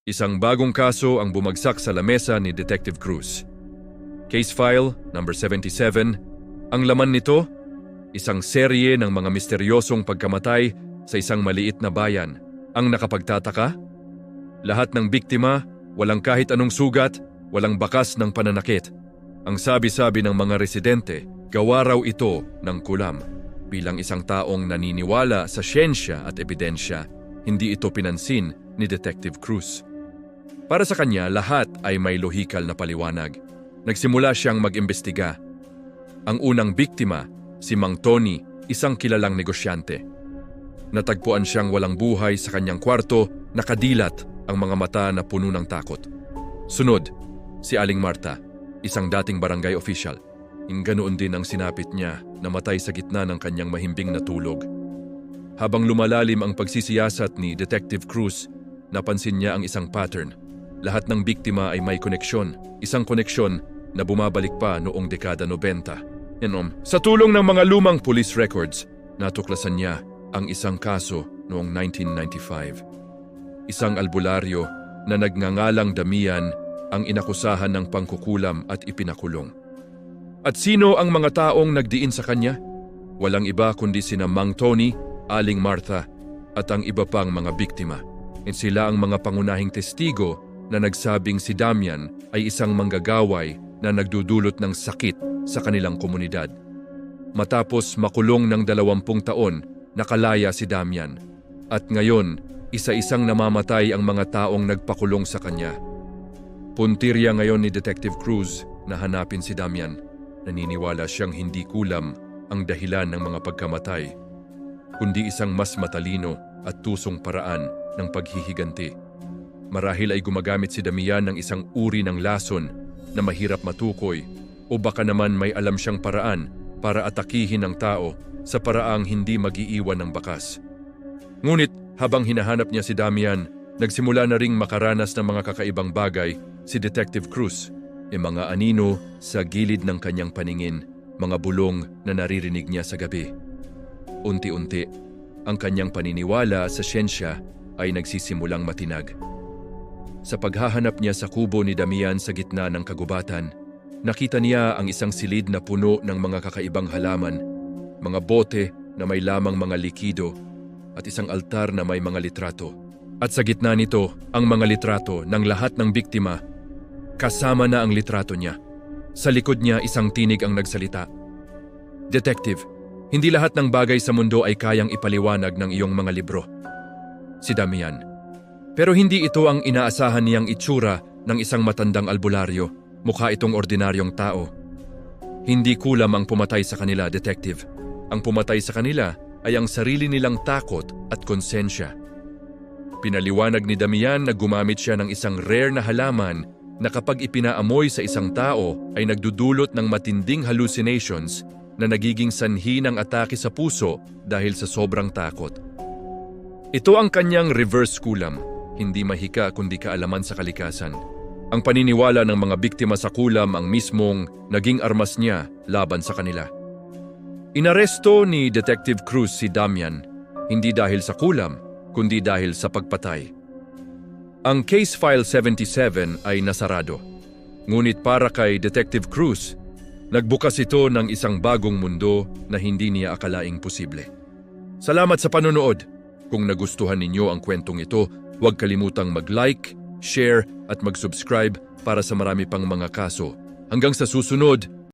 Isang bagong kaso ang bumagsak sa lamesa ni Detective Cruz. Case file number 77. Ang laman nito, isang serye ng mga misteryosong pagkamatay sa isang maliit na bayan. Ang nakapagtataka? Lahat ng biktima, walang kahit anong sugat, walang bakas ng pananakit. Ang sabi-sabi ng mga residente, gawa raw ito ng kulam. Bilang isang taong naniniwala sa siyensya at ebidensya, hindi ito pinansin ni Detective Cruz. Para sa kanya, lahat ay may lohikal na paliwanag. Nagsimula siyang mag-imbestiga. Ang unang biktima, si Mang Tony, isang kilalang negosyante. Natagpuan siyang walang buhay sa kanyang kwarto, nakadilat ang mga mata na puno ng takot. Sunod, si Aling Marta, isang dating barangay official. Ganoon din ang sinapit niya, namatay sa gitna ng kanyang mahimbing na tulog. Habang lumalalim ang pagsisiyasat ni Detective Cruz, napansin niya ang isang pattern. Lahat ng biktima ay may koneksyon, isang koneksyon na bumabalik pa noong dekada 90. Sa tulong ng mga lumang police records, natuklasan niya ang isang kaso noong 1995. Isang albularyo na nagngangalang Damian ang inakusahan ng pangkukulam at ipinakulong. At sino ang mga taong nagdiin sa kanya? Walang iba kundi sina Mang Tony, Aling Martha at ang iba pang mga biktima. Sila ang mga pangunahing testigo na nagsabing si Damian ay isang manggagaway na nagdudulot ng sakit sa kanilang komunidad. Matapos makulong ng 20 taon, nakalaya si Damian. At ngayon, isa-isang namamatay ang mga taong nagpakulong sa kanya. Puntirya ngayon ni Detective Cruz na hanapin si Damian. Naniniwala siyang hindi kulam ang dahilan ng mga pagkamatay, kundi isang mas matalino at tusong paraan ng paghihiganti. Marahil ay gumagamit si Damian ng isang uri ng lason na mahirap matukoy o baka naman may alam siyang paraan para atakihin ang tao sa paraang hindi mag-iiwan ng bakas. Ngunit habang hinahanap niya si Damian, nagsimula na ring makaranas ng mga kakaibang bagay si Detective Cruz. Mga anino sa gilid ng kanyang paningin, mga bulong na naririnig niya sa gabi. Unti-unti, ang kanyang paniniwala sa siyensya ay nagsisimulang matinag. Sa paghahanap niya sa kubo ni Damian sa gitna ng kagubatan, nakita niya ang isang silid na puno ng mga kakaibang halaman, mga bote na may lamang mga likido at isang altar na may mga litrato. At sa gitna nito, ang mga litrato ng lahat ng biktima, kasama na ang litrato niya. Sa likod niya, isang tinig ang nagsalita. Detective, hindi lahat ng bagay sa mundo ay kayang ipaliwanag ng iyong mga libro. Si Damian. Pero hindi ito ang inaasahan niyang itsura ng isang matandang albularyo. Mukha itong ordinaryong tao. Hindi kulam ang pumatay sa kanila, Detective. Ang pumatay sa kanila ay ang sarili nilang takot at konsensya. Pinaliwanag ni Damian na gumamit siya ng isang rare na halaman na kapag ipinaamoy sa isang tao ay nagdudulot ng matinding hallucinations na nagiging sanhi ng atake sa puso dahil sa sobrang takot. Ito ang kanyang reverse kulam. Hindi mahika kundi kaalaman sa kalikasan. Ang paniniwala ng mga biktima sa kulam ang mismong naging armas niya laban sa kanila. Inaresto ni Detective Cruz si Damian, hindi dahil sa kulam, kundi dahil sa pagpatay. Ang Case File 77 ay nasarado. Ngunit para kay Detective Cruz, nagbukas ito ng isang bagong mundo na hindi niya akalaing posible. Salamat sa panonood. Kung nagustuhan ninyo ang kwentong ito, huwag kalimutang mag-like, share at mag-subscribe para sa marami pang mga kaso. Hanggang sa susunod,